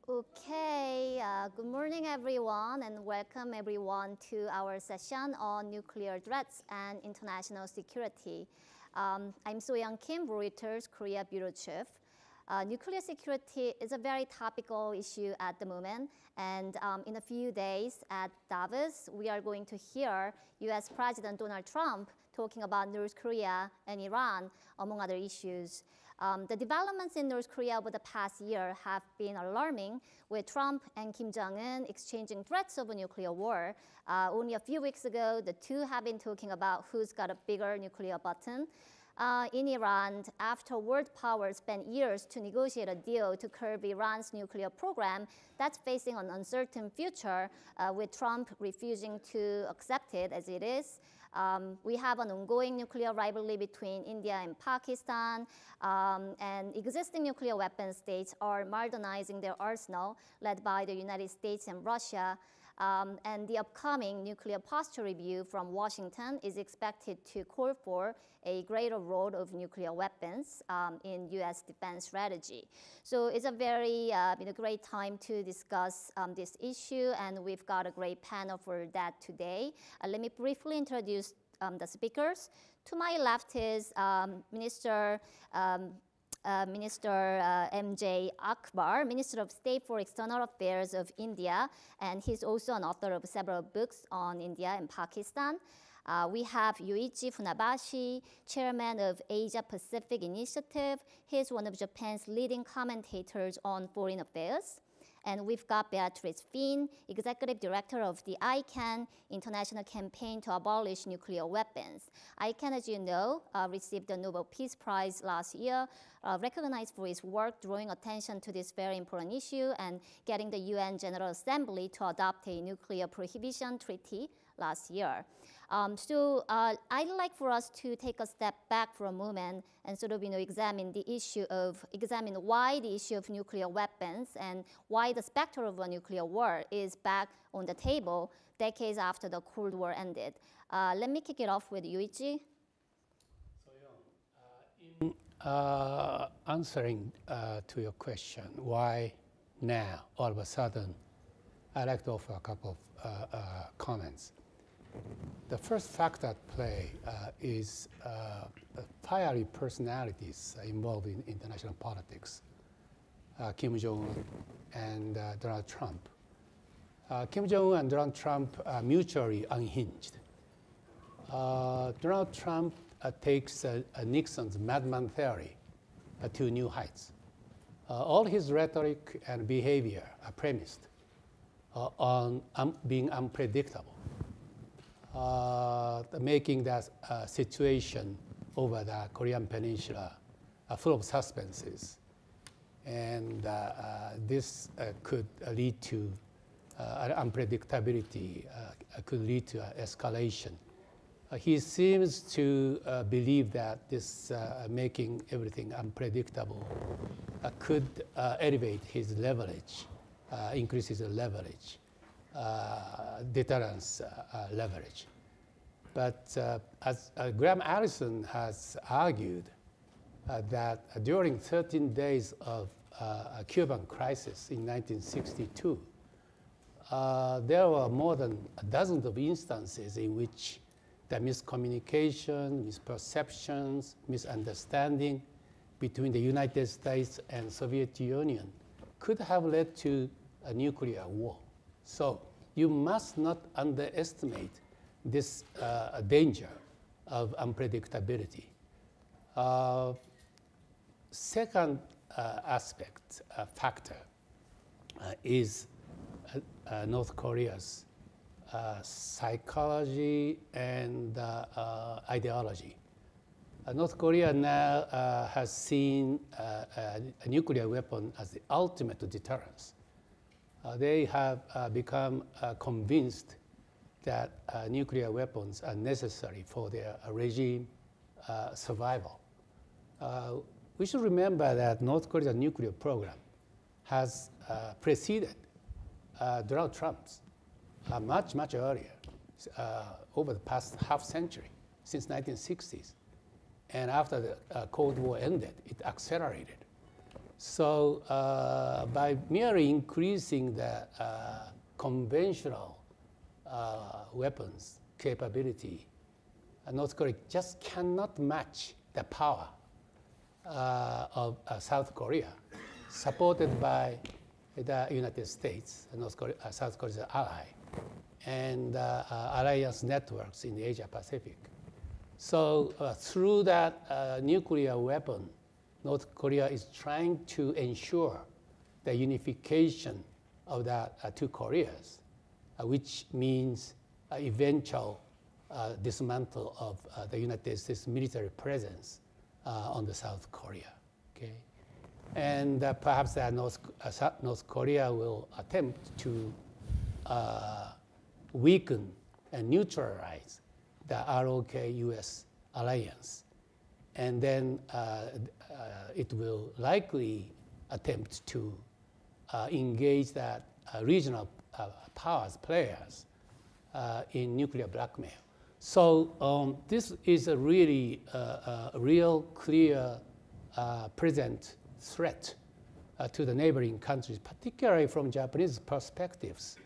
Okay, good morning everyone and welcome everyone to our session on nuclear threats and international security. I'm So-Young Kim, Reuters Korea Bureau Chief. Nuclear security is a very topical issue at the moment, and in a few days at Davos, we are going to hear US President Donald Trump talking about North Korea and Iran, among other issues. The developments in North Korea over the past year have been alarming, with Trump and Kim Jong-un exchanging threats of a nuclear war. Only a few weeks ago, the two have been talking about who's got a bigger nuclear button. In Iran, after world powers spent years to negotiate a deal to curb Iran's nuclear program, that's facing an uncertain future, with Trump refusing to accept it as it is. We have an ongoing nuclear rivalry between India and Pakistan, and existing nuclear weapon states are modernizing their arsenal, led by the United States and Russia. And the upcoming nuclear posture review from Washington is expected to call for a greater role of nuclear weapons in US defense strategy. So it's a very great time to discuss this issue, and we've got a great panel for that today. Let me briefly introduce the speakers. To my left is Minister M.J. Akbar, Minister of State for External Affairs of India, and he's also an author of several books on India and Pakistan. We have Yoichi Funabashi, Chairman of Asia Pacific Initiative. He's one of Japan's leading commentators on foreign affairs. And we've got Beatrice Finn, Executive Director of the ICANN, International Campaign to Abolish Nuclear Weapons. ICANN, as you know, received the Nobel Peace Prize last year, recognized for its work drawing attention to this very important issue and getting the UN General Assembly to adopt a nuclear prohibition treaty last year. I'd like for us to take a step back for a moment and sort of examine why the issue of nuclear weapons and why the specter of a nuclear war is back on the table decades after the Cold War ended. Let me kick it off with Yoichi. In answering to your question, why now, all of a sudden, I'd like to offer a couple of comments. The first factor at play is fiery personalities involved in international politics, Kim Jong-un and Donald Trump. Kim Jong-un and Donald Trump are mutually unhinged. Donald Trump takes Nixon's madman theory to new heights. All his rhetoric and behavior are premised on being unpredictable. Making that situation over the Korean Peninsula full of suspenses. And this could lead to unpredictability, could lead to escalation. He seems to believe that this making everything unpredictable could elevate his leverage, increase his leverage. Deterrence leverage. But as Graham Allison has argued that during 13 days of Cuban crisis in 1962, there were more than dozens of instances in which the miscommunication, misperceptions, misunderstanding between the United States and Soviet Union could have led to a nuclear war. So you must not underestimate this danger of unpredictability. Second factor is North Korea's psychology and ideology. North Korea now has seen a nuclear weapon as the ultimate deterrence. They have become convinced that nuclear weapons are necessary for their regime survival. We should remember that North Korea's nuclear program has preceded Donald Trump's much, much earlier, over the past half century, since 1960s. And after the Cold War ended, it accelerated. So by merely increasing the conventional weapons capability, North Korea just cannot match the power of South Korea, supported by the United States, South Korea's ally, and alliance networks in the Asia Pacific. So through that nuclear weapon, North Korea is trying to ensure the unification of the two Koreas, which means eventual dismantle of the United States military presence on the South Korea. Okay? And perhaps North Korea will attempt to weaken and neutralize the ROK-US alliance. And then it will likely attempt to engage that regional players in nuclear blackmail. So this is a really real, clear, present threat to the neighboring countries, particularly from Japanese perspectives.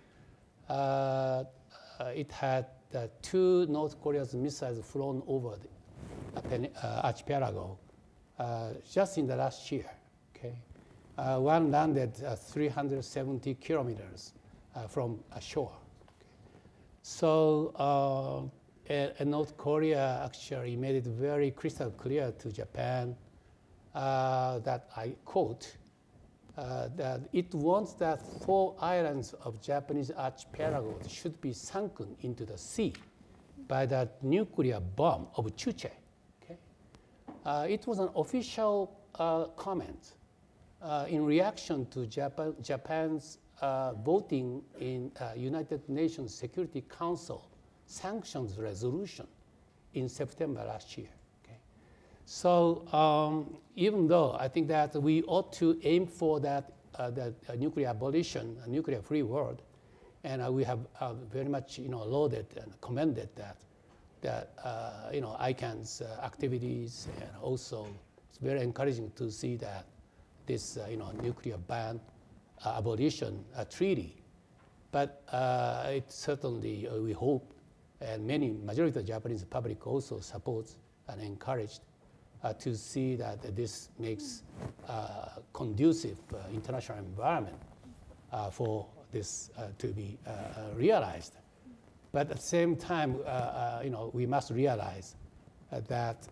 It had 2 North Korea's missiles flown over the archipelago just in the last year. Okay? One landed 370 kilometers from shore. Okay? So North Korea actually made it very crystal clear to Japan that, I quote, that it wants that 4 islands of Japanese archipelago should be sunken into the sea by that nuclear bomb of Chuche. Okay? It was an official comment in reaction to Japan's voting in United Nations Security Council sanctions resolution in September last year. Okay? So even though I think that we ought to aim for that nuclear abolition, a nuclear-free world, and we have very much lauded and commended that ICANN's activities, and also it's very encouraging to see that this nuclear ban abolition treaty. But it certainly, we hope, and majority of the Japanese public also supports and encouraged to see that this makes conducive international environment for this to be realized. But at the same time, we must realize that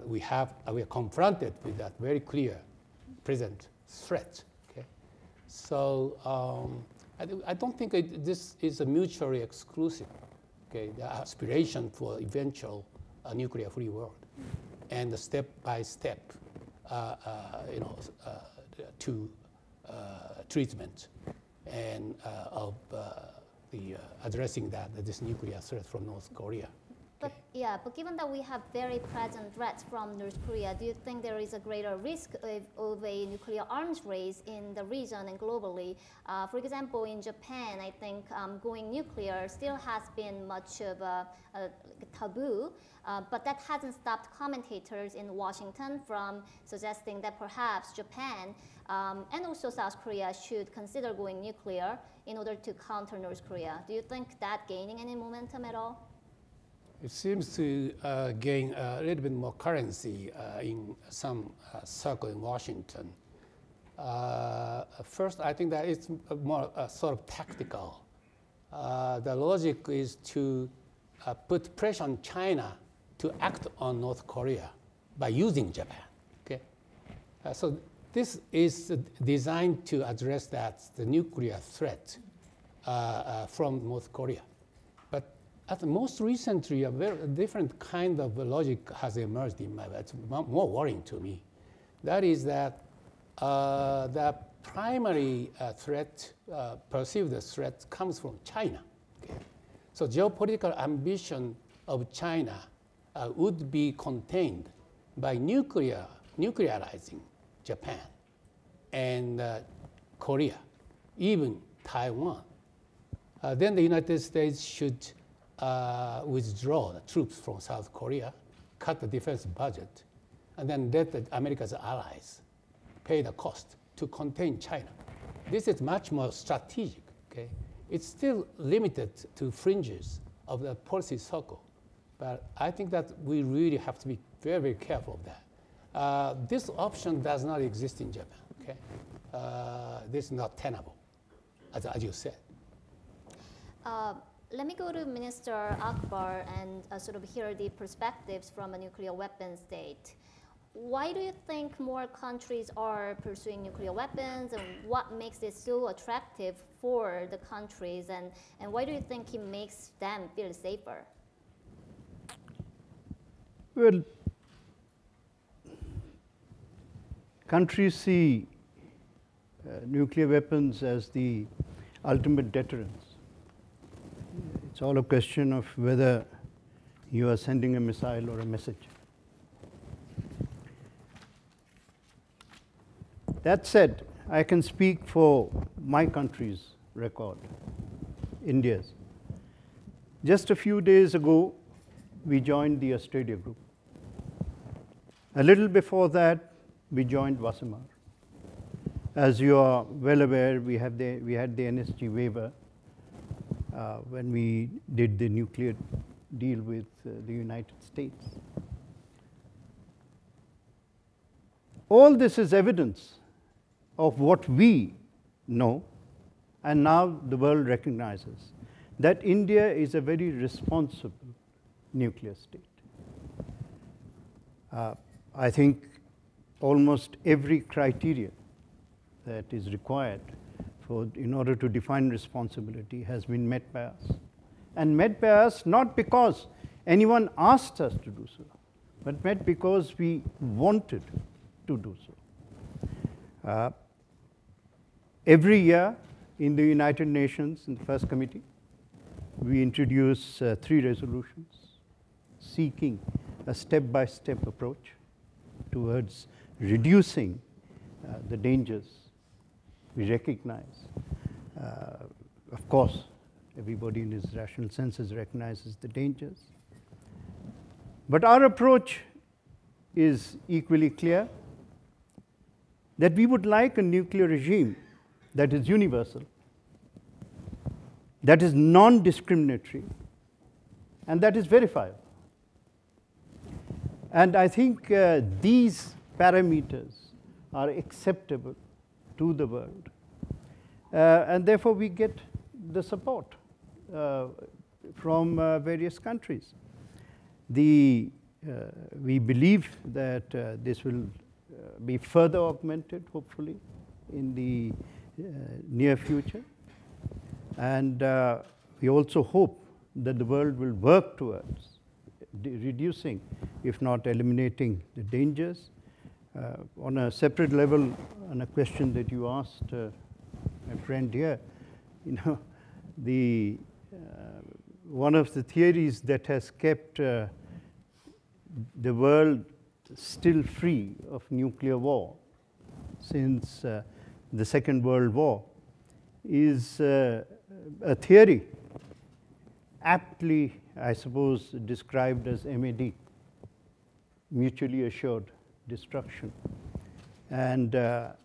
we are confronted with that very clear present threat. Okay? So I don't think this is a mutually exclusive. Okay, the aspiration for eventual nuclear-free world, and the step-by-step, to treatment and of addressing this nuclear threat from North Korea. But yeah, but given that we have very present threats from North Korea, do you think there is a greater risk of a nuclear arms race in the region and globally? For example, in Japan, I think going nuclear still has been much of a taboo, but that hasn't stopped commentators in Washington from suggesting that perhaps Japan and also South Korea should consider going nuclear in order to counter North Korea. Do you think that gaining any momentum at all? It seems to gain a little bit more currency in some circle in Washington. First, I think that it's more sort of tactical. The logic is to put pressure on China to act on North Korea by using Japan. Okay? So this is designed to address the nuclear threat from North Korea. Most recently, a very different kind of logic has emerged in my. It's more worrying to me. That is that the primary threat, perceived threat, comes from China. Okay? So geopolitical ambition of China would be contained by nuclearizing Japan and Korea, even Taiwan. Then the United States should withdraw the troops from South Korea, cut the defense budget, and then let America's allies pay the cost to contain China. This is much more strategic. Okay? It's still limited to fringes of the policy circle. But I think that we really have to be very, very careful of that. This option does not exist in Japan. Okay? This is not tenable, as you said. Let me go to Minister Akbar and sort of hear the perspectives from a nuclear weapon state. Why do you think more countries are pursuing nuclear weapons, and what makes it so attractive for the countries, and why do you think it makes them feel safer? Well, countries see nuclear weapons as the ultimate deterrence. It's all a question of whether you are sending a missile or a message. That said, I can speak for my country's record, India's. Just a few days ago, we joined the Australia group. A little before that, we joined Wassenaar. As you are well aware, we had the NSG waiver when we did the nuclear deal with the United States. All this is evidence of what we know, and now the world recognizes that India is a very responsible nuclear state. I think almost every criteria that is required in order to define responsibility has been met by us. And met by us not because anyone asked us to do so, but met because we wanted to do so. Every year in the United Nations, in the first committee, we introduce 3 resolutions seeking a step-by-step approach towards reducing the dangers we recognize. Of course, everybody in his rational senses recognizes the dangers. But our approach is equally clear, that we would like a nuclear regime that is universal, that is non-discriminatory, and that is verifiable. And I think these parameters are acceptable to the world. And therefore, we get the support from various countries. We believe that this will be further augmented, hopefully, in the near future. And we also hope that the world will work towards reducing, if not eliminating, the dangers. On a separate level, on a question that you asked my friend here, one of the theories that has kept the world still free of nuclear war since the Second World War is a theory aptly, I suppose, described as MAD, mutually assured destruction. And the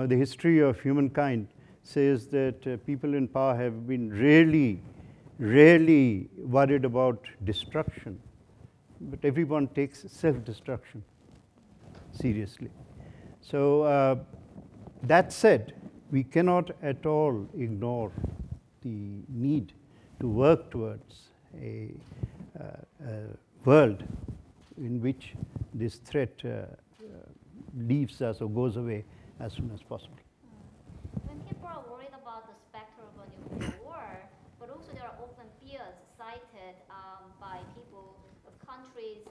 history of humankind says that people in power have been rarely worried about destruction, but everyone takes self-destruction seriously. So that said, we cannot at all ignore the need to work towards a world in which this threat leaves us or goes away as soon as possible. When people are worried about the specter of a nuclear war, but also there are often fears cited by people of countries,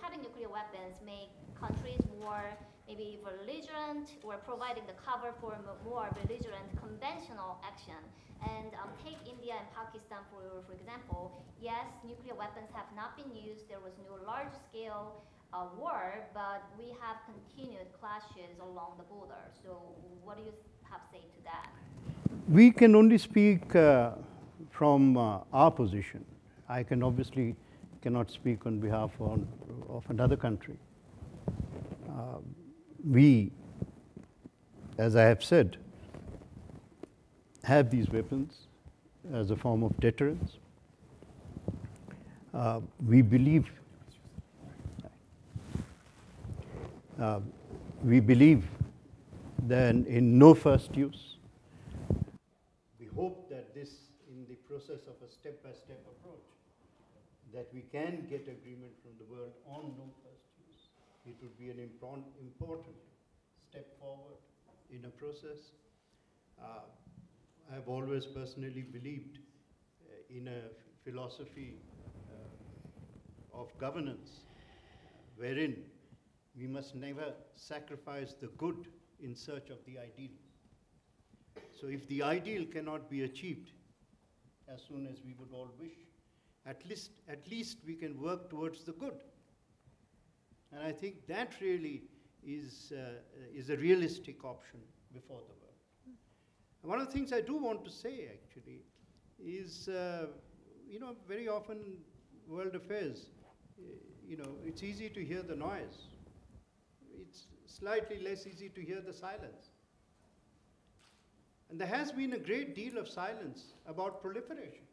having nuclear weapons make countries more maybe belligerent, or providing the cover for more belligerent conventional action. And take India and Pakistan for example. Yes, nuclear weapons have not been used. There was no large-scale war, but we have continued clashes along the border. So what do you have to say to that? We can only speak from our position. I can obviously cannot speak on behalf of another country. We as I have said, have these weapons as a form of deterrence. We believe that in no first use. We hope that this, in the process of a step-by-step approach, that we can get agreement from the world on no first use. It would be an important step forward in a process. I have always personally believed in a philosophy of governance wherein we must never sacrifice the good in search of the ideal. So if the ideal cannot be achieved as soon as we would all wish, at least we can work towards the good. And I think that really is a realistic option before the world. And one of the things I do want to say, actually, is, very often world affairs, it's easy to hear the noise. It's slightly less easy to hear the silence. And there has been a great deal of silence about proliferation.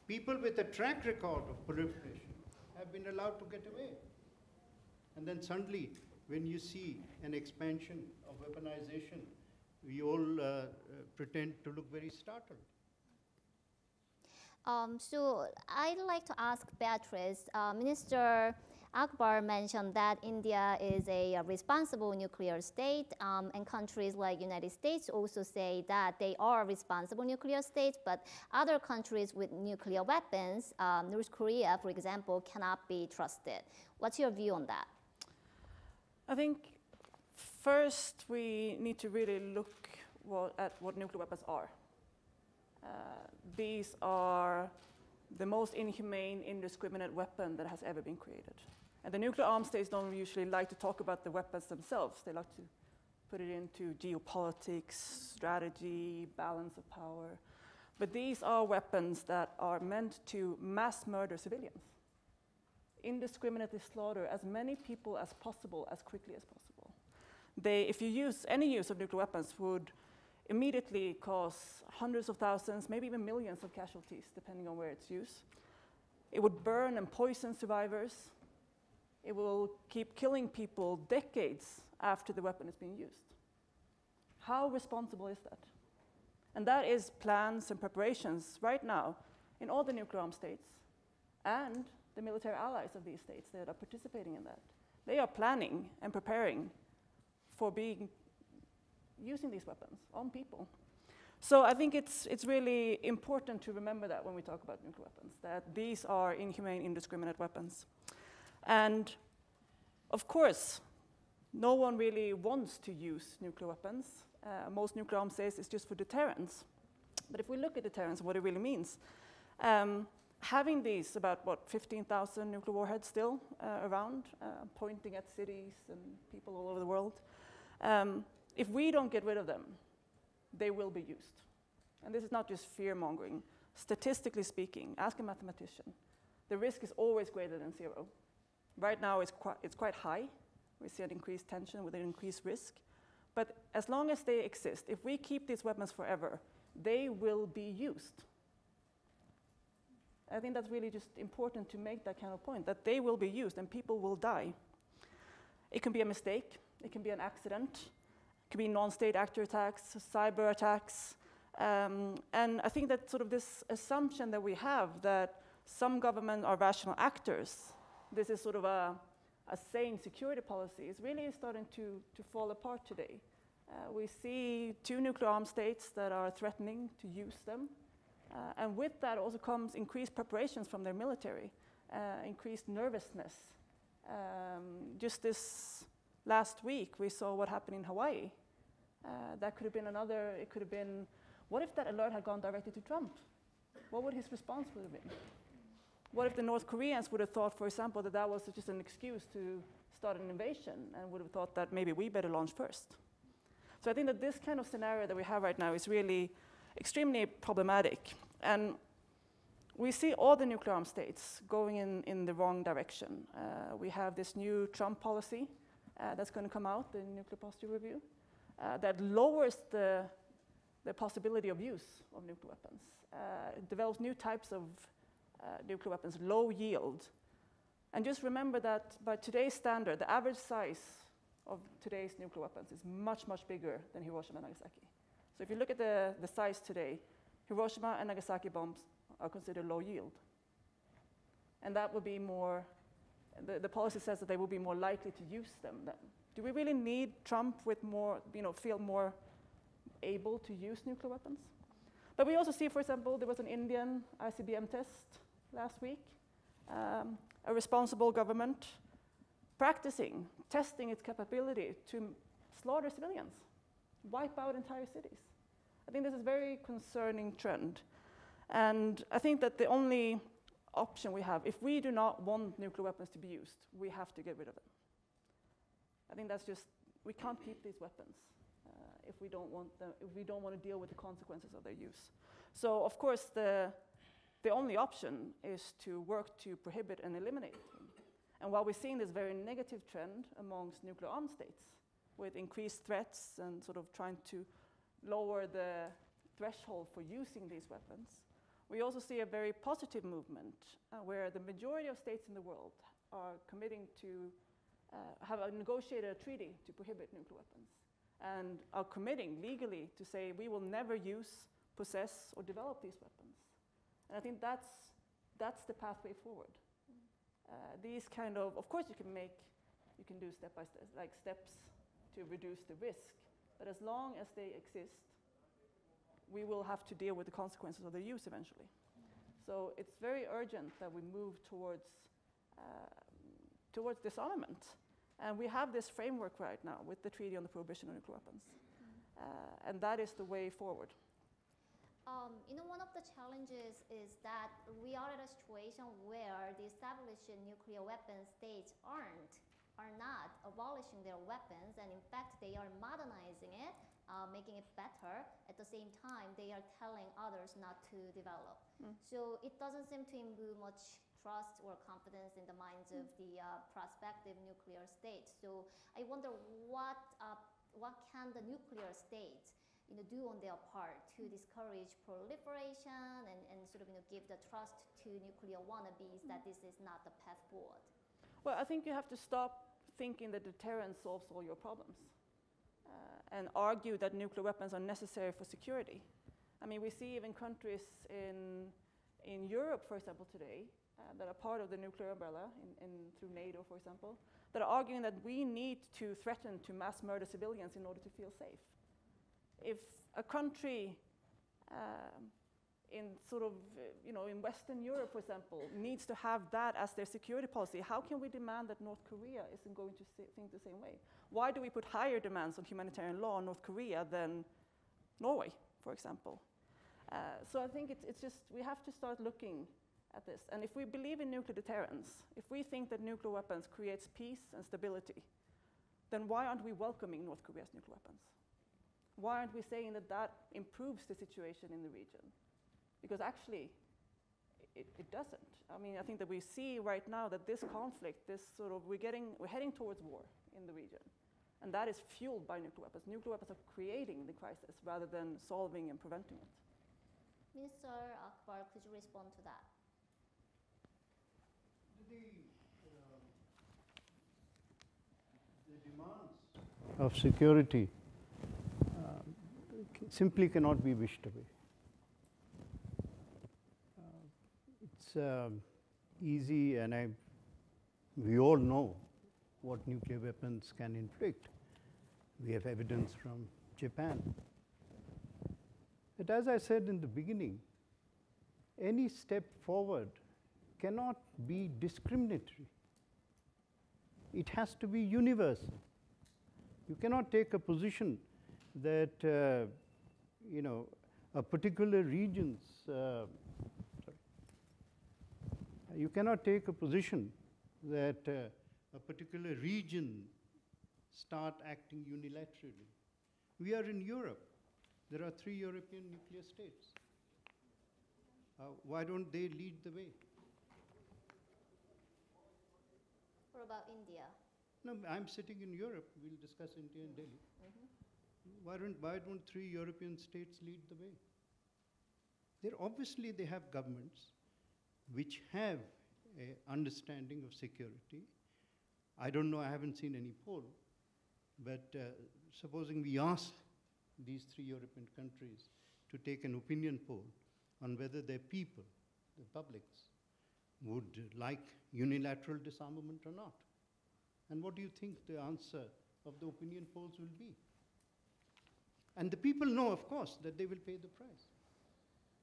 People with a track record of proliferation have been allowed to get away. And then suddenly, when you see an expansion of weaponization, we all pretend to look very startled. So I'd like to ask Beatrice, Minister Akbar mentioned that India is a responsible nuclear state, and countries like United States also say that they are responsible nuclear states, but other countries with nuclear weapons, North Korea, for example, cannot be trusted. What's your view on that? I think first we need to really look at what nuclear weapons are. These are the most inhumane, indiscriminate weapon that has ever been created. And the nuclear armed states don't usually like to talk about the weapons themselves. They like to put it into geopolitics, strategy, balance of power. But these are weapons that are meant to mass murder civilians, indiscriminately slaughter as many people as possible, as quickly as possible. If you use any use of nuclear weapons, would immediately cause hundreds of thousands, maybe even millions of casualties, depending on where it's used. It would burn and poison survivors. It will keep killing people decades after the weapon is being used. How responsible is that? And that is plans and preparations right now in all the nuclear armed states and the military allies of these states that are participating in that. They are planning and preparing for using these weapons on people. So I think it's really important to remember that when we talk about nuclear weapons, that these are inhumane, indiscriminate weapons. And of course, no one really wants to use nuclear weapons. Most nuclear arms states is just for deterrence. But if we look at deterrence, what it really means, having these about, 15,000 nuclear warheads still around, pointing at cities and people all over the world, if we don't get rid of them, they will be used. And this is not just fear-mongering. Statistically speaking, ask a mathematician, the risk is always greater than zero. Right now, it's quite high. We see an increased tension with an increased risk. But as long as they exist, if we keep these weapons forever, they will be used. I think that's really just important to make that kind of point, that they will be used and people will die. It can be a mistake. It can be an accident. It can be non-state actor attacks, cyber attacks. And I think that sort of this assumption that we have that some governments are rational actors, this is sort of a sane security policy, is really starting to fall apart today. We see 2 nuclear armed states that are threatening to use them. And with that also comes increased preparations from their military, increased nervousness. Just this last week, we saw what happened in Hawaii. That could have been it could have been, what if that alert had gone directly to Trump? What would his response would have been? What if the North Koreans would have thought, for example, that was just an excuse to start an invasion and would have thought that maybe we better launch first? So I think that this kind of scenario that we have right now is really extremely problematic. And we see all the nuclear armed states going in the wrong direction. We have this new Trump policy that's going to come out, the Nuclear Posture Review. that lowers the possibility of use of nuclear weapons. It develops new types of nuclear weapons, low yield. And just remember that by today's standard, the average size of today's nuclear weapons is much, much bigger than Hiroshima and Nagasaki. So if you look at the size today, Hiroshima and Nagasaki bombs are considered low yield. And that would be more, the policy says that they will be more likely to use them then. Do we really need Trump with more, feel more able to use nuclear weapons? But we also see, for example, there was an Indian ICBM test last week. A responsible government practicing, testing its capability to slaughter civilians, wipe out entire cities. I think this is a very concerning trend. And I think that the only option we have, if we do not want nuclear weapons to be used, we have to get rid of them. I think that's just, we can't keep these weapons if we don't want them, if we don't want to deal with the consequences of their use. So of course the only option is to work to prohibit and eliminate them. And while we're seeing this very negative trend amongst nuclear armed states with increased threats and sort of trying to lower the threshold for using these weapons, we also see a very positive movement where the majority of states in the world are committing to have negotiated a treaty to prohibit nuclear weapons and are committing legally to say we will never use, possess, or develop these weapons. And I think that's the pathway forward. These kind of course you can do step by step, like steps to reduce the risk, but as long as they exist, we will have to deal with the consequences of their use eventually. So it's very urgent that we move towards disarmament. And we have this framework right now with the Treaty on the Prohibition of Nuclear Weapons. And that is the way forward. One of the challenges is that we are at a situation where the established nuclear weapon states are not abolishing their weapons, and in fact they are modernizing it, making it better. At the same time, they are telling others not to develop. So it doesn't seem to imbue much trust or confidence in the minds of the prospective nuclear states. So I wonder what can the nuclear states do on their part to discourage proliferation and sort of give the trust to nuclear wannabes that this is not the path forward? Well, I think you have to stop thinking that deterrence solves all your problems and argue that nuclear weapons are necessary for security. I mean, we see even countries in Europe, for example, today, that are part of the nuclear umbrella, through NATO, for example, that are arguing that we need to threaten to mass murder civilians in order to feel safe. If a country in Western Europe, for example, needs to have that as their security policy, how can we demand that North Korea isn't going to think the same way? Why do we put higher demands on humanitarian law in North Korea than Norway, for example? So I think it's just, we have to start looking at this. And if we believe in nuclear deterrence, if we think that nuclear weapons creates peace and stability, then why aren't we welcoming North Korea's nuclear weapons? Why aren't we saying that that improves the situation in the region? Because actually, it doesn't. I mean, I think that we see right now that this conflict, we're heading towards war in the region. And that is fueled by nuclear weapons. Nuclear weapons are creating the crisis rather than solving and preventing it. Mr. Akbar, could you respond to that? The demands of security simply cannot be wished away. It's easy, and we all know what nuclear weapons can inflict. We have evidence from Japan. But as I said in the beginning, any step forward cannot be discriminatory. It has to be universal. You cannot take a position that a particular region's you cannot take a position that a particular region start acting unilaterally. We are in Europe. There are 3 European nuclear states. Why don't they lead the way? What about India? No, I'm sitting in Europe. We'll discuss India and Delhi. Why don't 3 European states lead the way? Obviously, they have governments which have an understanding of security. I don't know, I haven't seen any poll, but supposing we ask these 3 European countries to take an opinion poll on whether their people, the publics, would like unilateral disarmament or not. And what do you think the answer of the opinion polls will be? And the people know, of course, that they will pay the price.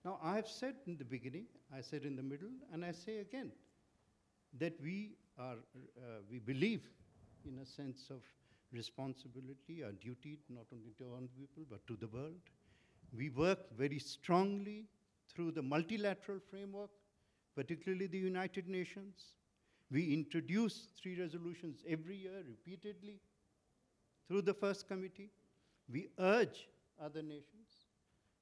Now, I have said in the beginning, I said in the middle, and I say again, that we believe in a sense of responsibility, our duty, not only to our own people, but to the world. We work very strongly through the multilateral framework, particularly the United Nations. We introduce 3 resolutions every year, repeatedly, through the first committee. We urge other nations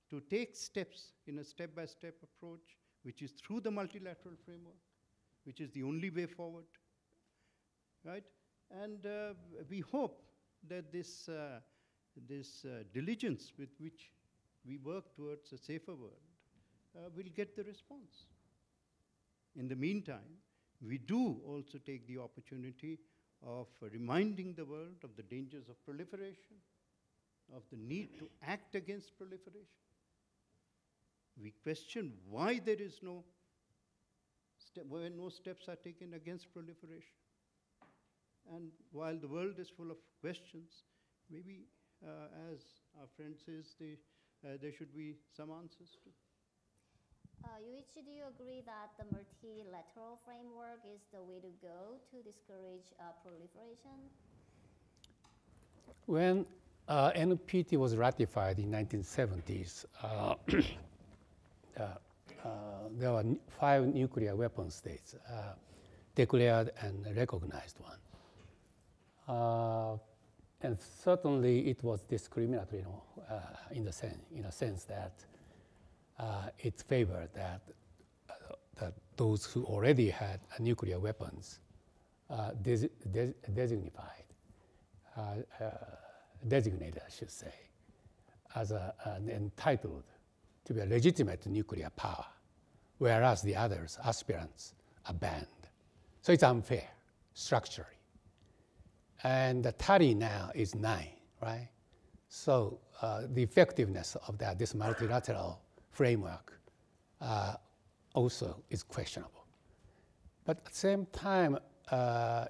to take steps in a step-by-step approach, which is through the multilateral framework, which is the only way forward, right? And we hope that this diligence with which we work towards a safer world will get the response. In the meantime, we do also take the opportunity of reminding the world of the dangers of proliferation, of the need to act against proliferation. We question why there is no steps are taken against proliferation. And while the world is full of questions, maybe, as our friend says, there should be some answers too. Yuichi, do you agree that the multilateral framework is the way to go to discourage proliferation? When NPT was ratified in 1970s, there were 5 nuclear weapon states, declared and recognized one. And certainly it was discriminatory, in a sense that it favored that those who already had nuclear weapons designated, I should say, as entitled to be a legitimate nuclear power, whereas the others, aspirants, are banned. So it's unfair structurally. And the tally now is 9, right? So the effectiveness of this multilateral framework also is questionable. But at the same time,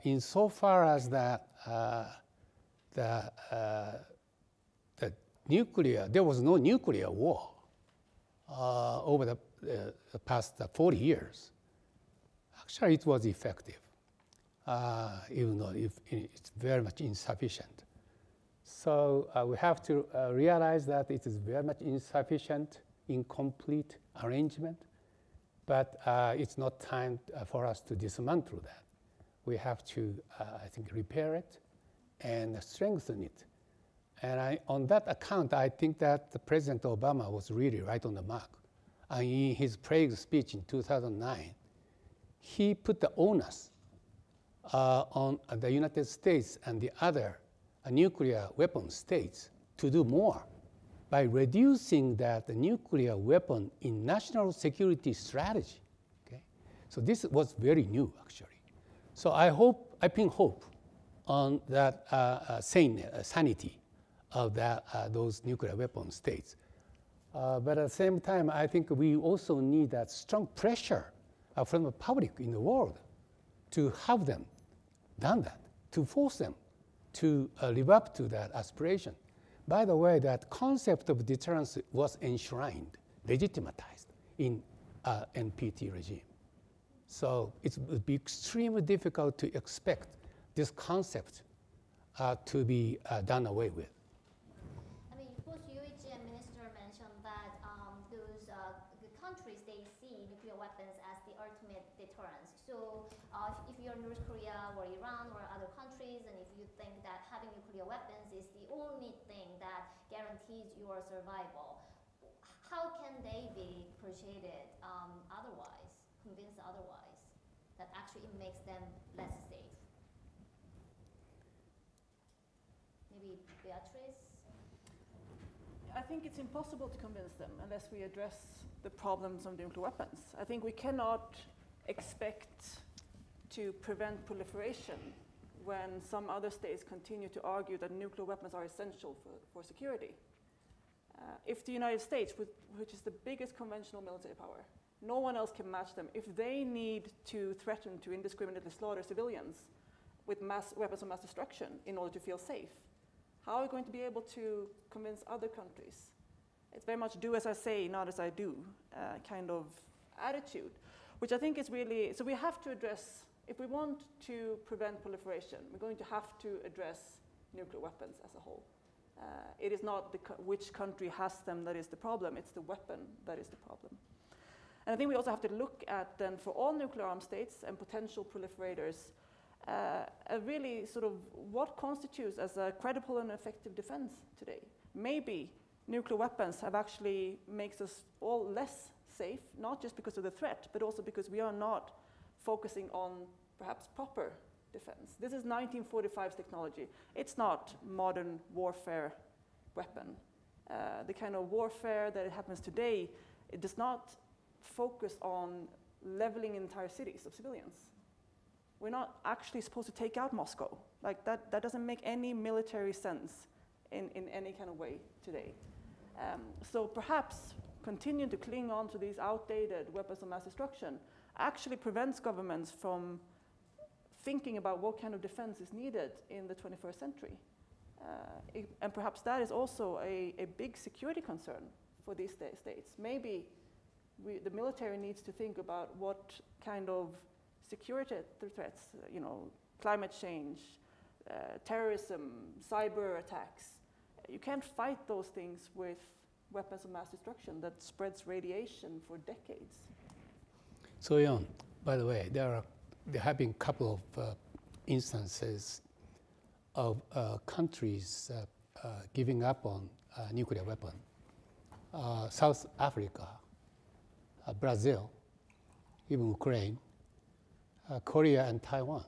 insofar as the nuclear, there was no nuclear war over the past 40 years. Actually, it was effective, even though it's very much insufficient. So we have to realize that it is very much insufficient, incomplete arrangement, but it's not time for us to dismantle that. We have to, I think, repair it and strengthen it. And on that account, I think that the President Obama was really right on the mark. And in his Prague speech in 2009, he put the onus on the United States and the other nuclear weapon states to do more by reducing that nuclear weapon in national security strategy. Okay? So this was very new, actually. So I pin hope on that sanity of those nuclear weapon states. But at the same time, I think we also need that strong pressure from the public in the world to have them done that, to force them to live up to that aspiration. By the way, that concept of deterrence was enshrined, legitimatized in NPT regime. So it would be extremely difficult to expect this concept to be done away with. I mean, both Yuichi and Minister mentioned that the countries, they see nuclear weapons as the ultimate deterrence. So if you're North Korea or Iran or other countries, and if you think that having nuclear weapons is the only thing that guarantees your survival, how can they be persuaded otherwise, convinced otherwise, that actually it makes them less safe? Maybe Beatrice? think it's impossible to convince them unless we address the problems of nuclear weapons. I think we cannot expect to prevent proliferation when some other states continue to argue that nuclear weapons are essential for security. If the United States, which is the biggest conventional military power, no one else can match them, if they need to threaten to indiscriminately slaughter civilians with weapons of mass destruction in order to feel safe, how are we going to be able to convince other countries? It's very much do as I say, not as I do kind of attitude, which I think is really, so we have to address, if we want to prevent proliferation, we're going to have to address nuclear weapons as a whole. It is not which country has them that is the problem, it's the weapon that is the problem. And I think we also have to look at then for all nuclear armed states and potential proliferators, a really sort of what constitutes as a credible and effective defense today. Maybe nuclear weapons have actually makes us all less safe, not just because of the threat, but also because we are not focusing on perhaps proper defense. This is 1945's technology. It's not modern warfare weapon. The kind of warfare that happens today, it does not focus on leveling entire cities of civilians. We're not actually supposed to take out Moscow. Like that doesn't make any military sense in any kind of way today. So perhaps continuing to cling on to these outdated weapons of mass destruction actually prevents governments from thinking about what kind of defense is needed in the 21st century. And perhaps that is also a big security concern for these states. Maybe the military needs to think about what kind of security threats, climate change, terrorism, cyber attacks. You can't fight those things with weapons of mass destruction that spreads radiation for decades. So, Jan, by the way, there have been a couple of instances of countries giving up on nuclear weapon. South Africa, Brazil, even Ukraine, Korea and Taiwan.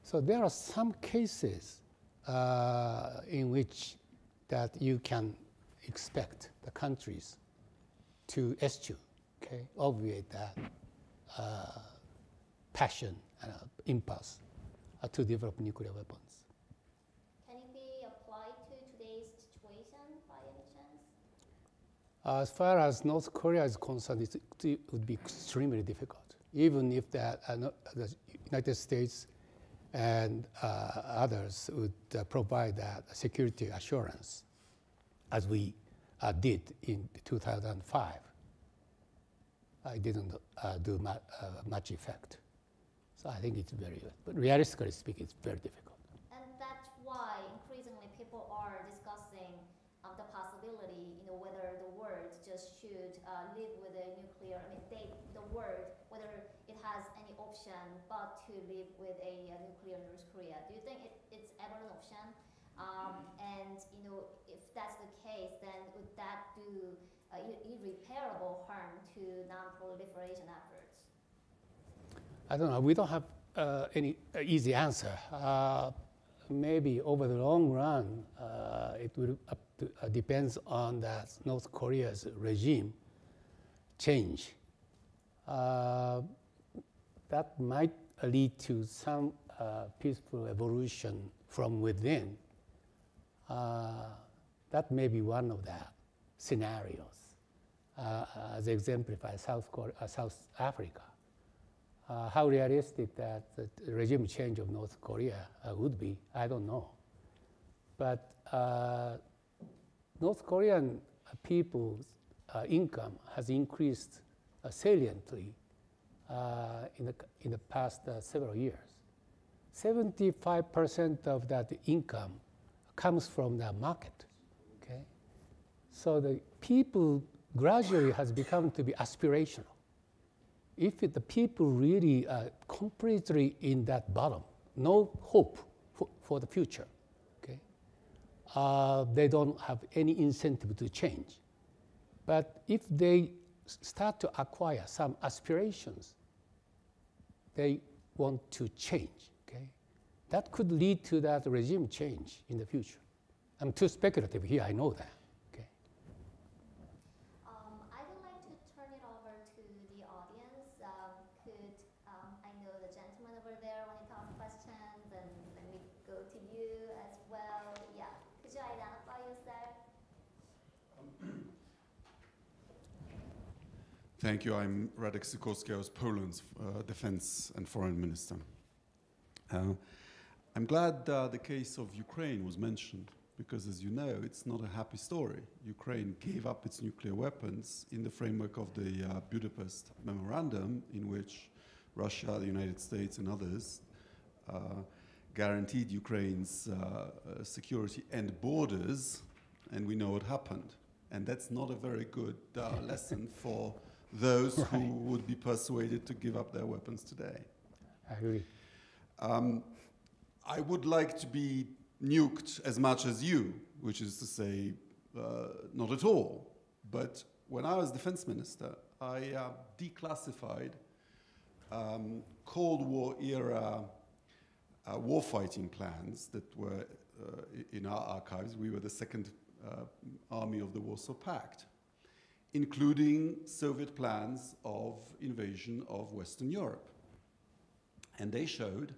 So there are some cases in which that you can expect the countries to eschew, obviate that passion and impulse to develop nuclear weapons. Can it be applied to today's situation by any chance? As far as North Korea is concerned, it would be extremely difficult. Even if the United States and others would provide that security assurance, as we did in 2005, it didn't do much effect. So I think it's very good. But realistically speaking, it's very difficult. And that's why increasingly people are discussing the possibility, whether the world just should live with a nuclear, the world, whether it has any option but to live with a nuclear North Korea. Do you think it's ever an option? And if that's the case, then would that do irreparable harm to non-proliferation efforts? I don't know. We don't have any easy answer. Maybe over the long run, it will depends on that North Korea's regime change. That might lead to some peaceful evolution from within. That may be one of the scenarios, as exemplified South Africa. How realistic that the regime change of North Korea would be, I don't know. But North Korean people's income has increased saliently in the past several years. 75% of that income comes from the market. So the people gradually has become to be aspirational. If the people really are completely in that bottom, no hope for the future, they don't have any incentive to change. But if they start to acquire some aspirations, they want to change, that could lead to that regime change in the future. I'm too speculative here, I know that, Thank you. I'm Radek Sikorski. I was Poland's defense and foreign minister. I'm glad the case of Ukraine was mentioned, because as you know, it's not a happy story. Ukraine gave up its nuclear weapons in the framework of the Budapest Memorandum, in which Russia, the United States, and others guaranteed Ukraine's security and borders, and we know what happened. And that's not a very good lesson for those who would be persuaded to give up their weapons today. I agree. I would like to be nuked as much as you, which is to say, not at all. But when I was defense minister, I declassified Cold War era warfighting plans that were in our archives. We were the second army of the Warsaw Pact, including Soviet plans of invasion of Western Europe. And they showed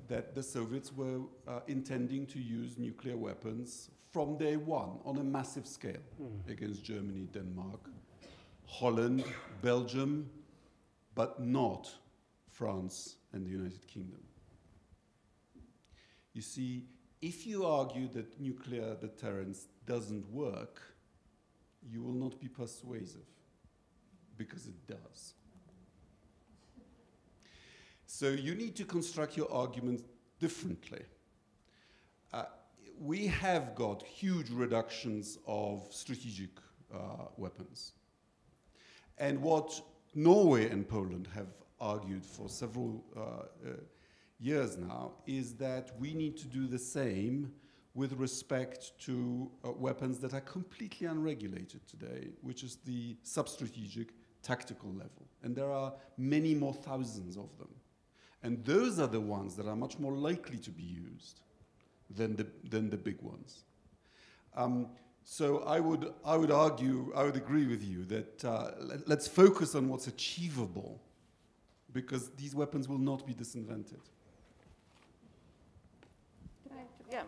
that the Soviets were intending to use nuclear weapons from day one on a massive scale against Germany, Denmark, Holland, Belgium, but not France and the United Kingdom. You see, if you argue that nuclear deterrence doesn't work, you will not be persuasive, because it does. So you need to construct your argument differently. We have got huge reductions of strategic weapons. And what Norway and Poland have argued for several years now is that we need to do the same with respect to weapons that are completely unregulated today, which is the substrategic tactical level. And there are many more thousands of them. And those are the ones that are much more likely to be used than the big ones. So I would argue, I would agree with you that let's focus on what's achievable, because these weapons will not be disinvented. Yeah.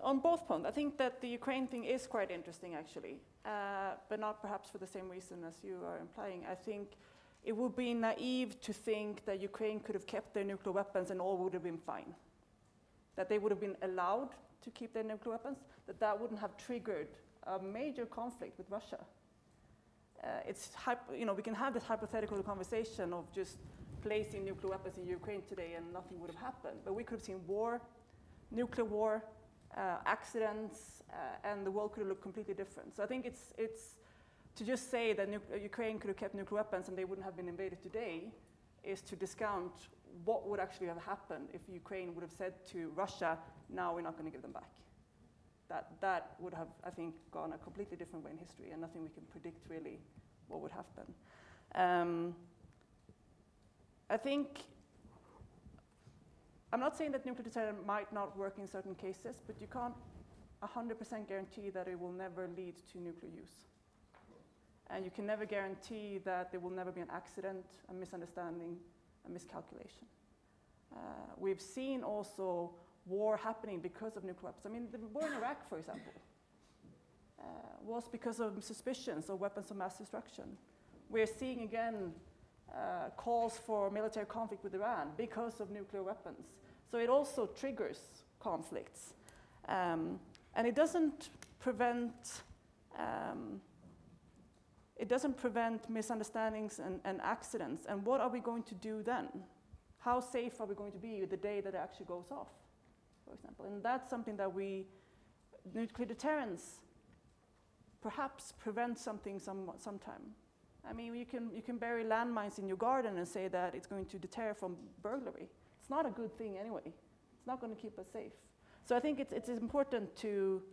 On both points, I think that the Ukraine thing is quite interesting, actually, but not perhaps for the same reason as you are implying. I think it would be naive to think that Ukraine could have kept their nuclear weapons and all would have been fine. That they would have been allowed to keep their nuclear weapons, that wouldn't have triggered a major conflict with Russia. We can have this hypothetical conversation of just placing nuclear weapons in Ukraine today and nothing would have happened. But we could have seen war, nuclear war, accidents, and the world could have looked completely different. So I think it's to just say that Ukraine could have kept nuclear weapons and they wouldn't have been invaded today is to discount what would actually have happened if Ukraine would have said to Russia, "No, we're not going to give them back." That would have, I think, gone a completely different way in history, and nothing we can predict really what would happen. I think, I'm not saying that nuclear deterrence might not work in certain cases, but you can't 100% guarantee that it will never lead to nuclear use. And you can never guarantee that there will never be an accident, a misunderstanding, a miscalculation. We've seen also war happening because of nuclear weapons. I mean, the war in Iraq, for example, was because of suspicions of weapons of mass destruction. We're seeing again calls for military conflict with Iran because of nuclear weapons. So it also triggers conflicts. And it doesn't prevent misunderstandings and accidents. And what are we going to do then? How safe are we going to be the day that it actually goes off, for example? And that's something that nuclear deterrence perhaps prevents something sometime. I mean, you can bury landmines in your garden and say that it's going to deter from burglary. It's not a good thing anyway. It's not going to keep us safe. So I think it's important to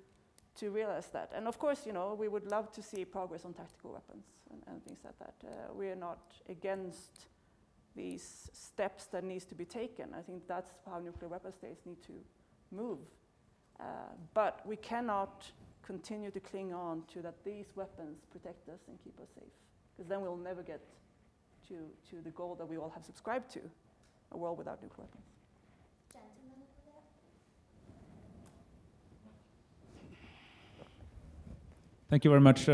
realize that. And of course, we would love to see progress on tactical weapons and things like that. We are not against these steps that needs to be taken. I think that's how nuclear weapon states need to move. But we cannot continue to cling on to that these weapons protect us and keep us safe, because then we'll never get to the goal that we all have subscribed to, a world without nuclear weapons. Gentleman over there. Thank you very much.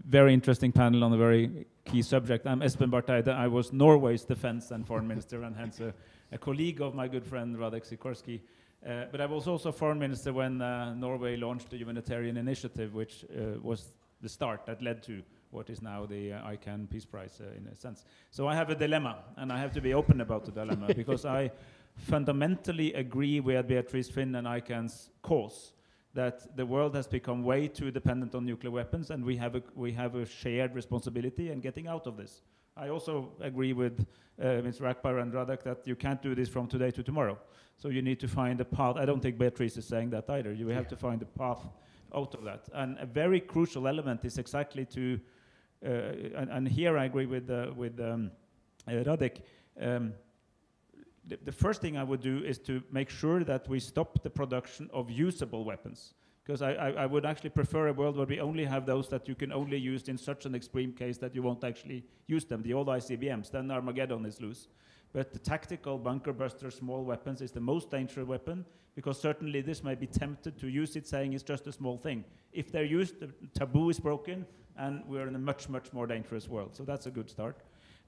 very interesting panel on a very key subject. I'm Espen Barth. I was Norway's defense and foreign minister, and hence a colleague of my good friend Radek Sikorski. But I was also foreign minister when Norway launched the humanitarian initiative, which was the start that led to what is now the ICANN Peace Prize in a sense. So I have a dilemma, and I have to be open about the dilemma, because I fundamentally agree with Beatrice Finn and ICANN's cause that the world has become way too dependent on nuclear weapons, and we have a shared responsibility in getting out of this. I also agree with Mr. Akbar and Radek that you can't do this from today to tomorrow. So you need to find a path. I don't think Beatrice is saying that either. You have to find a path out of that. And a very crucial element is exactly to, and here I agree with Radek, the first thing I would do is to make sure that we stop the production of usable weapons. Because I would actually prefer a world where we only have those that you can only use in such an extreme case that you won't actually use them, the old ICBMs, then Armageddon is loose. But the tactical bunker buster small weapons is the most dangerous weapon, because certainly this may be tempted to use it saying it's just a small thing. If they're used, the taboo is broken, and we're in a much, much more dangerous world. So that's a good start.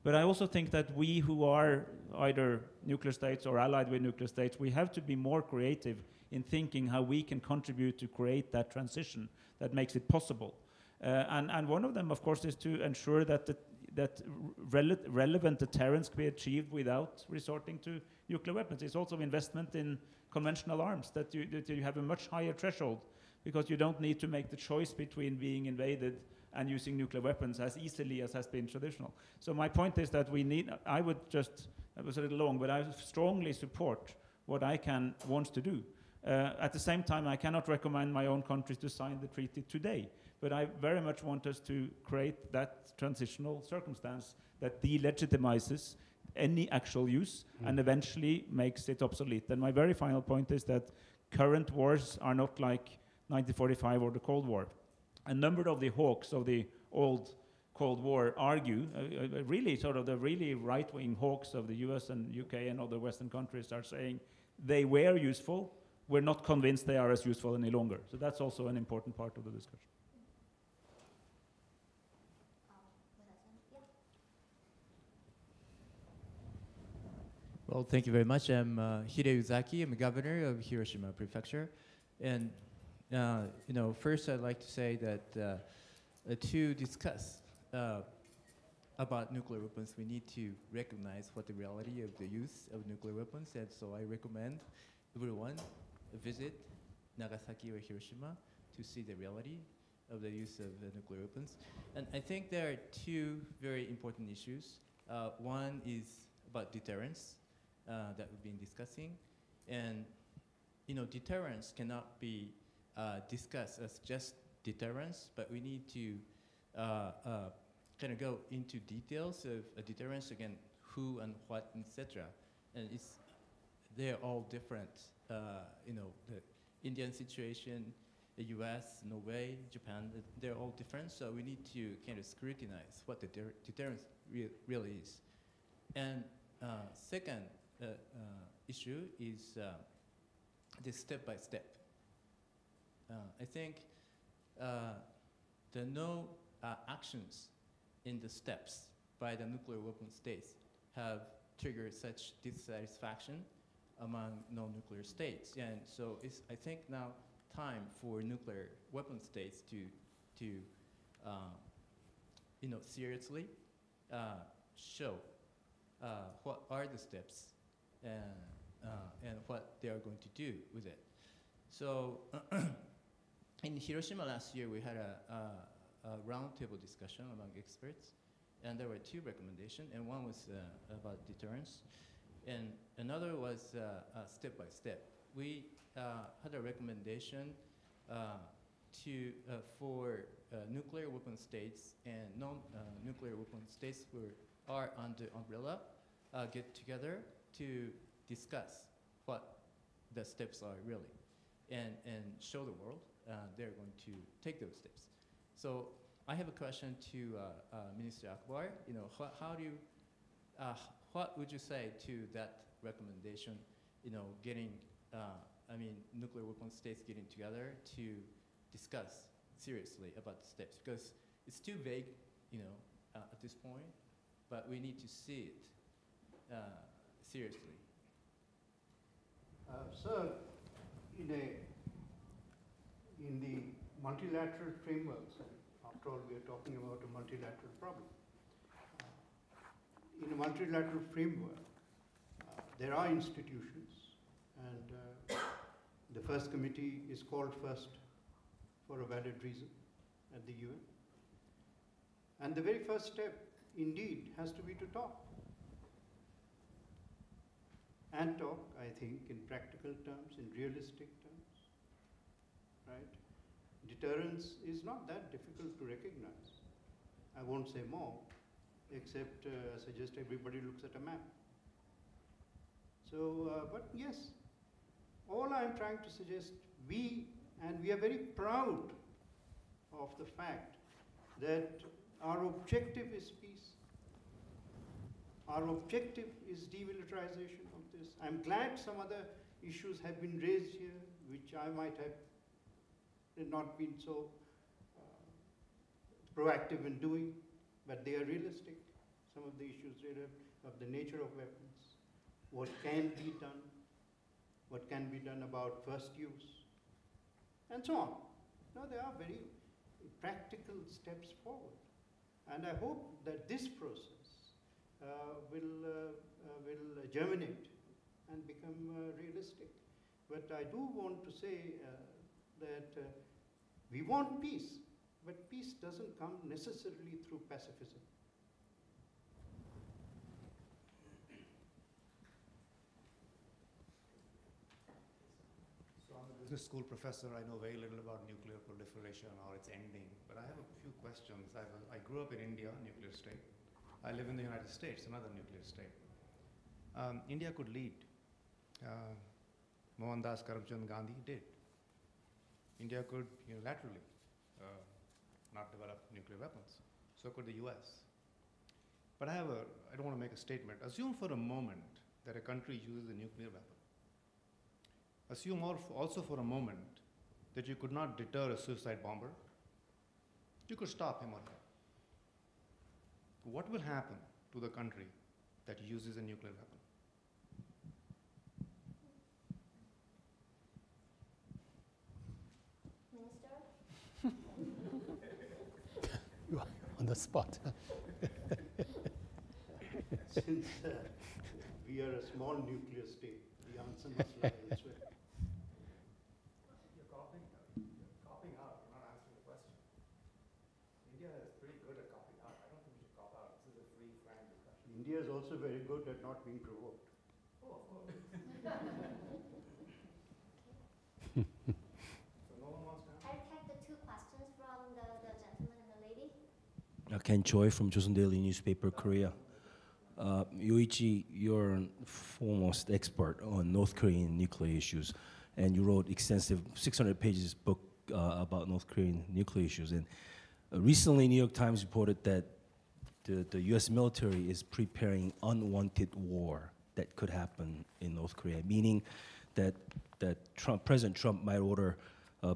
But I also think that we who are either nuclear states or allied with nuclear states, we have to be more creative in thinking how we can contribute to create that transition that makes it possible. And one of them, of course, is to ensure that relevant deterrence can be achieved without resorting to nuclear weapons. It's also investment in conventional arms, that you have a much higher threshold, because you don't need to make the choice between being invaded and using nuclear weapons as easily as has been traditional. So my point is that we need, I would just, that was a little long, but I strongly support what ICANN wants to do. At the same time, I cannot recommend my own countries to sign the treaty today, but I very much want us to create that transitional circumstance that delegitimizes any actual use and eventually makes it obsolete. And my very final point is that current wars are not like 1945 or the Cold War. A number of the hawks of the old Cold War argue, really sort of the really right-wing hawks of the US and UK and other Western countries are saying they were useful. We're not convinced they are as useful any longer. So that's also an important part of the discussion. Well, thank you very much. I'm Hide Uzaki. I'm a governor of Hiroshima Prefecture. And first I'd like to say that to discuss about nuclear weapons, we need to recognize what the reality of the use of nuclear weapons. And so I recommend everyone visit Nagasaki or Hiroshima to see the reality of the use of nuclear weapons. And I think there are two very important issues. One is about deterrence that we've been discussing. And deterrence cannot be discussed as just deterrence, but we need to kind of go into details of deterrence, again, who and what, etc. And they're all different. The Indian situation, the US, Norway, Japan, they're all different, so we need to kind of scrutinize what the deterrence really is. And second issue is the step-by-step. I think there are no actions in the steps by the nuclear weapon states have triggered such dissatisfaction among non-nuclear states. And so it's, I think, now time for nuclear weapon states to seriously show what are the steps and what they are going to do with it. So in Hiroshima last year, we had a roundtable discussion among experts, and there were two recommendations, and one was about deterrence, and another was step by step. We had a recommendation for nuclear weapon states and non-nuclear weapon states who are under umbrella get together to discuss what the steps are really, and show the world they're going to take those steps. So I have a question to Minister Akbar. How do you, what would you say to that recommendation? Getting, nuclear weapon states getting together to discuss seriously about the steps, because it's too vague, at this point, but we need to see it seriously. Sir, in the multilateral frameworks, after all, we are talking about a multilateral problem. In a multilateral framework, there are institutions, and the first committee is called first for a valid reason at the UN. And the very first step, indeed, has to be to talk. And talk, I think, in practical terms, in realistic terms, right? Deterrence is not that difficult to recognize. I won't say more, except I suggest everybody looks at a map. So, but yes, all I'm trying to suggest, we are very proud of the fact that our objective is peace. Our objective is demilitarization of this. I'm glad some other issues have been raised here, which I might have not been so proactive in doing, but they are realistic. Some of the issues of the nature of weapons, what can be done about first use, and so on. No, there are very practical steps forward. And I hope that this process will germinate and become realistic. But I do want to say that we want peace, but peace doesn't come necessarily through pacifism. So I'm a business school professor. I know very little about nuclear proliferation or its ending, but I have a few questions. I grew up in India, nuclear state. I live in the United States, another nuclear state. India could lead. Mohandas Karamchand Gandhi did. India could unilaterally not develop nuclear weapons. So could the US. But I don't want to make a statement. Assume for a moment that a country uses a nuclear weapon. Assume also for a moment that you could not deter a suicide bomber. You could stop him or her. What will happen to the country that uses a nuclear weapon? You are on the spot. Since we are a small nuclear state, the answer must lie elsewhere. You're copying out. You're not answering the question. India is pretty good at copying out. I don't think we should cop out. This is a free, frank discussion. India is also very good at not being provoked. Oh, of course. So no one wants to answer? I'll take the two questions from the gentleman and the lady. Ken Choi from Joseon Daily Newspaper, Korea. Yoichi, you're a foremost expert on North Korean nuclear issues, and you wrote extensive 600 pages book about North Korean nuclear issues. And recently, New York Times reported that the U.S. military is preparing unwanted war that could happen in North Korea, meaning that President Trump might order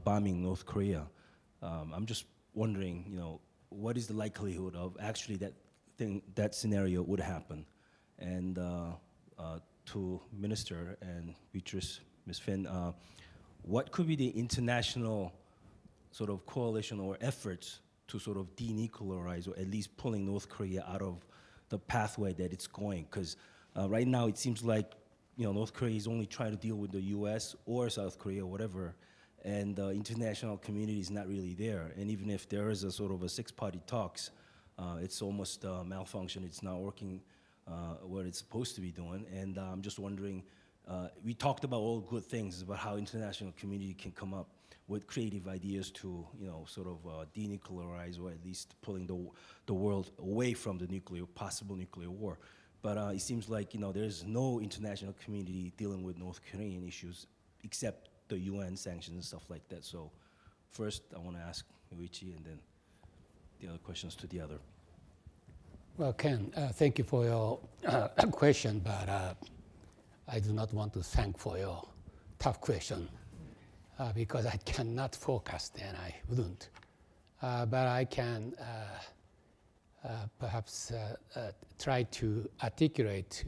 bombing North Korea. I'm just wondering, what is the likelihood of actually that scenario would happen? And to Minister and Beatrice, Ms. Finn, what could be the international sort of coalition or efforts to sort of denuclearize, or at least pulling North Korea out of the pathway that it's going? Because right now it seems like North Korea is only trying to deal with the U.S. or South Korea, whatever, and the international community is not really there. And even if there is a sort of a six-party talks, it's almost malfunction. It's not working what it's supposed to be doing. And I'm just wondering, we talked about all good things about how international community can come up with creative ideas to, sort of denuclearize, or at least pulling the world away from the possible nuclear war. But it seems like, there's no international community dealing with North Korean issues except the UN sanctions and stuff like that. So first, I want to ask Yoichi, and then the other questions to the other. Well, Ken, thank you for your question, but I do not want to thank for your tough question because I cannot forecast, and I wouldn't. but I can perhaps try to articulate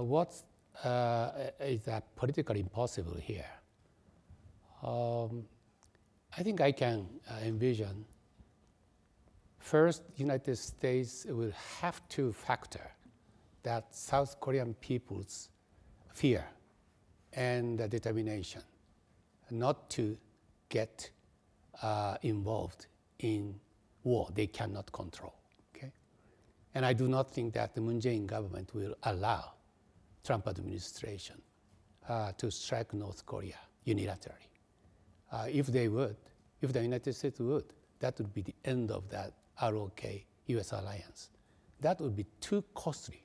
what is politically impossible here. I think I can envision first, United States will have to factor that South Korean people's fear and determination not to get involved in war they cannot control. Okay? And I do not think that the Moon Jae-in government will allow Trump administration to strike North Korea unilaterally. If they would, if the United States would, that would be the end of that ROK-US alliance. That would be too costly.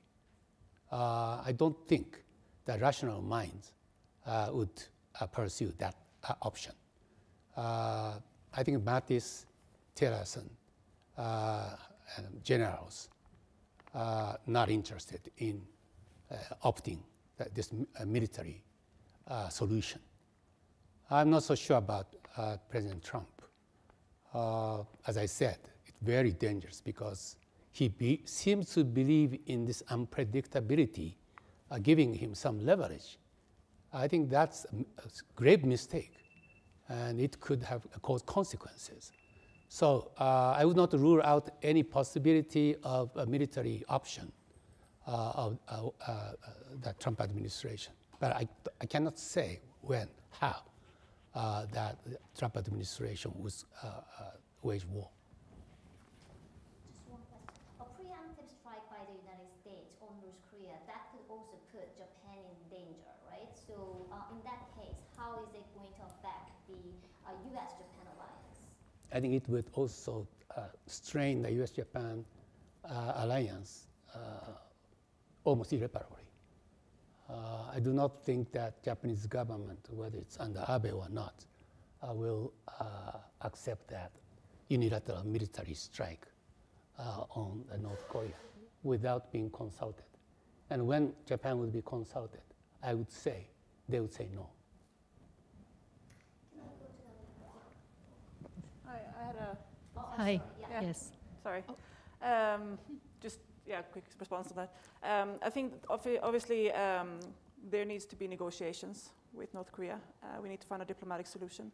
I don't think that rational minds would pursue that option. I think Mattis, Tillerson, and generals are not interested in opting this military solution. I'm not so sure about President Trump. As I said, it's very dangerous because he seems to believe in this unpredictability, giving him some leverage. I think that's a grave mistake, and it could have caused consequences. So I would not rule out any possibility of a military option of the Trump administration. But I cannot say when, how that the Trump administration would wage war. Just one question. A preemptive strike by the United States on North Korea, that could also put Japan in danger, right? So in that case, how is it going to affect the US-Japan alliance? I think it would also strain the US-Japan alliance almost irreparably. I do not think that Japanese government, whether it's under Abe or not, will accept that unilateral military strike on North Korea without being consulted. And when Japan would be consulted, I would say they would say no. I had a... Hi, Yeah. yes. Sorry. Just, quick response to that. I think obviously there needs to be negotiations with North Korea. We need to find a diplomatic solution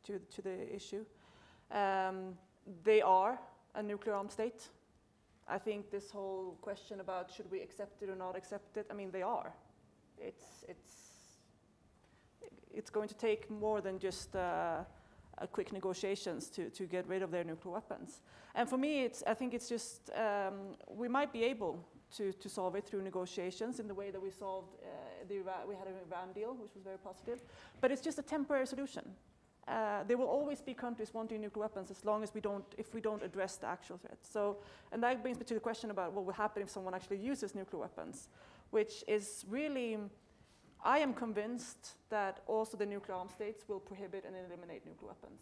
to the issue. They are a nuclear armed state. I think this whole question about should we accept it or not accept it, I mean, they are. It's going to take more than just a quick negotiations to get rid of their nuclear weapons. And for me, I think it's just, we might be able to solve it through negotiations in the way that we solved, we had an Iran deal, which was very positive. But it's just a temporary solution. There will always be countries wanting nuclear weapons as long as if we don't address the actual threat. So, and that brings me to the question about what will happen if someone actually uses nuclear weapons, which is really, I am convinced that also the nuclear armed states will prohibit and eliminate nuclear weapons.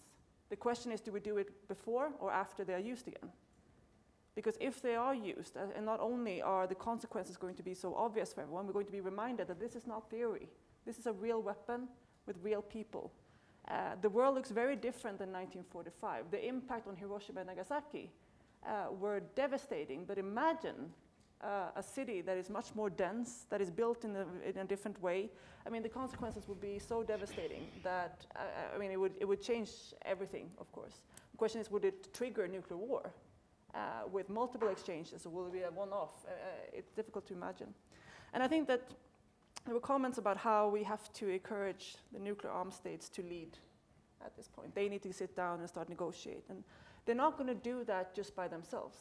The question is, do we do it before or after they are used again? Because if they are used, and not only are the consequences going to be so obvious for everyone, we're going to be reminded that this is not theory. This is a real weapon with real people. The world looks very different than 1945. The impact on Hiroshima and Nagasaki were devastating, but imagine a city that is much more dense, that is built in a different way. I mean, the consequences would be so devastating that, I mean, it would change everything, of course. The question is, would it trigger nuclear war with multiple exchanges, or will it be a one-off? It's difficult to imagine. And I think that there were comments about how we have to encourage the nuclear armed states to lead at this point. They need to sit down and start negotiate. And they're not going to do that just by themselves.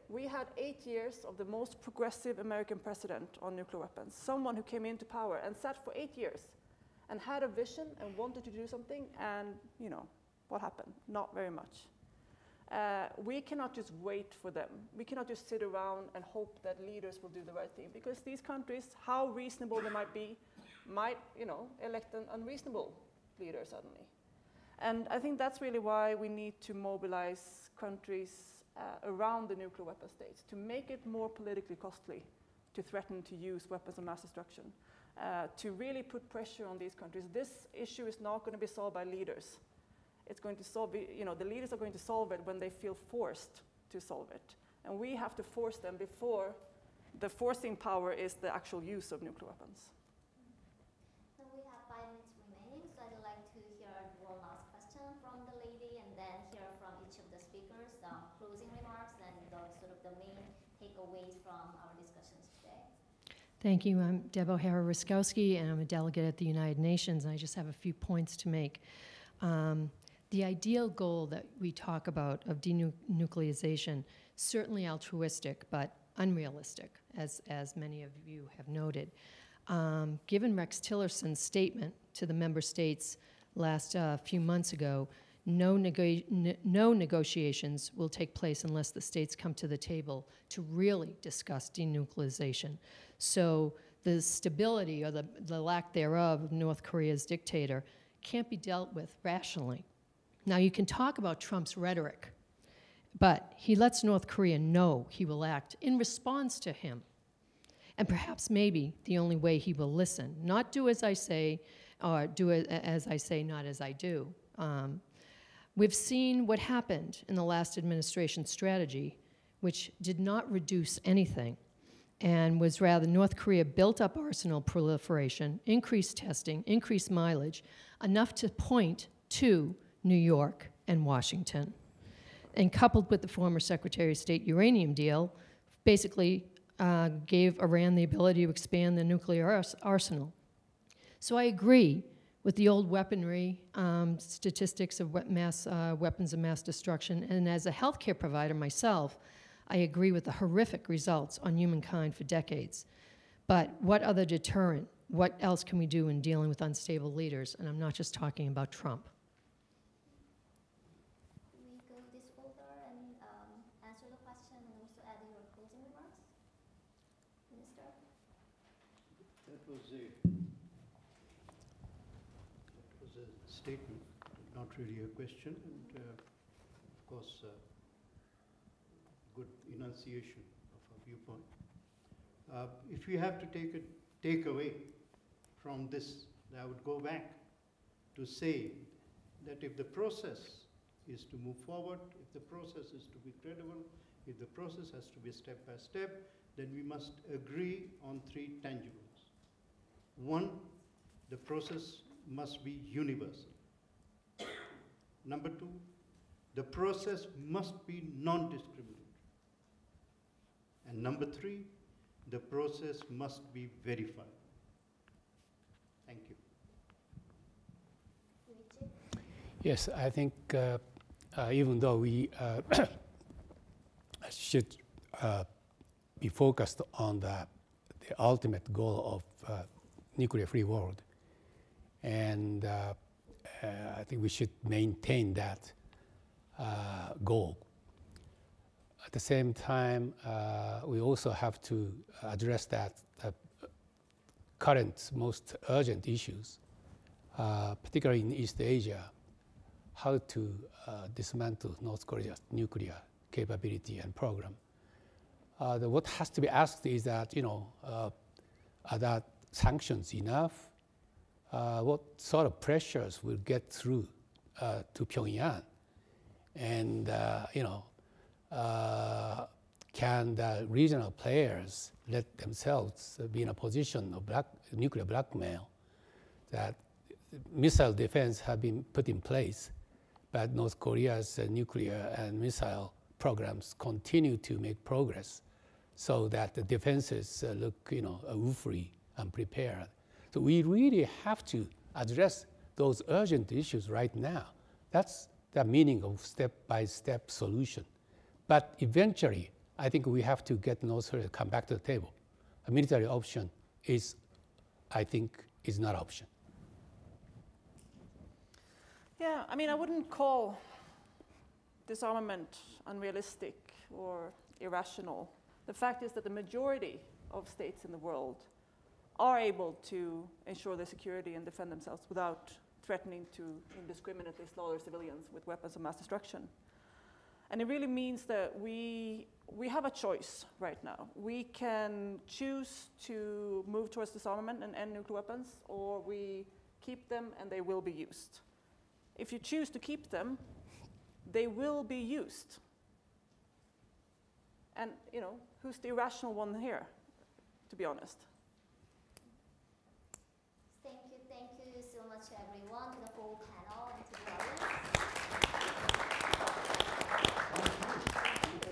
We had 8 years of the most progressive American president on nuclear weapons, someone who came into power and sat for 8 years and had a vision and wanted to do something, and you know, what happened? Not very much. We cannot just wait for them. We cannot just sit around and hope that leaders will do the right thing, because these countries, how reasonable they might be, might, you know, elect an unreasonable leader suddenly. And I think that's really why we need to mobilize countries around the nuclear weapon states to make it more politically costly to threaten to use weapons of mass destruction, to really put pressure on these countries. This issue is not going to be solved by leaders. it's going to solve it, the leaders are going to solve it when they feel forced to solve it. And we have to force them before the forcing power is the actual use of nuclear weapons. So we have 5 minutes remaining, so I'd like to hear one last question from the lady and then hear from each of the speakers, closing remarks and the main takeaways from our discussions today. Thank you. I'm Debo Kowsky, and I'm a delegate at the United Nations, and I just have a few points to make. The ideal goal that we talk about of denuclearization, certainly altruistic, but unrealistic, as many of you have noted. Given Rex Tillerson's statement to the member states last few months ago, no negotiations will take place unless the states come to the table to really discuss denuclearization. So the stability or the lack thereof of North Korea's dictator can't be dealt with rationally. Now, you can talk about Trump's rhetoric, but he lets North Korea know he will act in response to him. And perhaps maybe the only way he will listen, not do as I say, or do as I say, not as I do. We've seen what happened in the last administration's strategy, which did not reduce anything, and was rather North Korea built up arsenal proliferation, increased testing, increased mileage, enough to point to New York and Washington. And coupled with the former Secretary of State uranium deal, basically gave Iran the ability to expand the nuclear arsenal. So I agree with the old weaponry statistics of weapons of mass destruction, and as a healthcare provider myself, I agree with the horrific results on humankind for decades. But what other deterrent? What else can we do in dealing with unstable leaders? And I'm not just talking about Trump. We go this order and answer the question and also add your closing remarks. Minister? That was a statement, not really a question, and of course, good enunciation of a viewpoint. If you have to take away from this, I would go back to say that if the process is to move forward, if the process is to be credible, if the process has to be step by step, then we must agree on 3 tangibles. 1, the process must be universal. Number 2, the process must be non-discriminatory. And number 3, the process must be verified. Thank you. Yes, I think even though we should be focused on the ultimate goal of nuclear-free world, and I think we should maintain that goal. At the same time, we also have to address that current most urgent issues, particularly in East Asia, how to dismantle North Korea's nuclear capability and program. What has to be asked is that, are that sanctions enough? What sort of pressures will get through to Pyongyang? And, can the regional players let themselves be in a position of nuclear blackmail? That missile defense have been put in place, but North Korea's nuclear and missile programs continue to make progress, so that the defenses look, woefully unprepared. So we really have to address those urgent issues right now. That's the meaning of step-by-step solution. But eventually, I think we have to get North Korea to come back to the table. A military option is, I think, is not an option. Yeah, I wouldn't call disarmament unrealistic or irrational. The fact is that the majority of states in the world are able to ensure their security and defend themselves without threatening to indiscriminately slaughter civilians with weapons of mass destruction. And it really means that we have a choice right now. We can choose to move towards disarmament and end nuclear weapons, or we keep them and they will be used. if you choose to keep them, they will be used. And who's the irrational one here, to be honest? Thank you so much, everyone, to the whole panel and to the audience.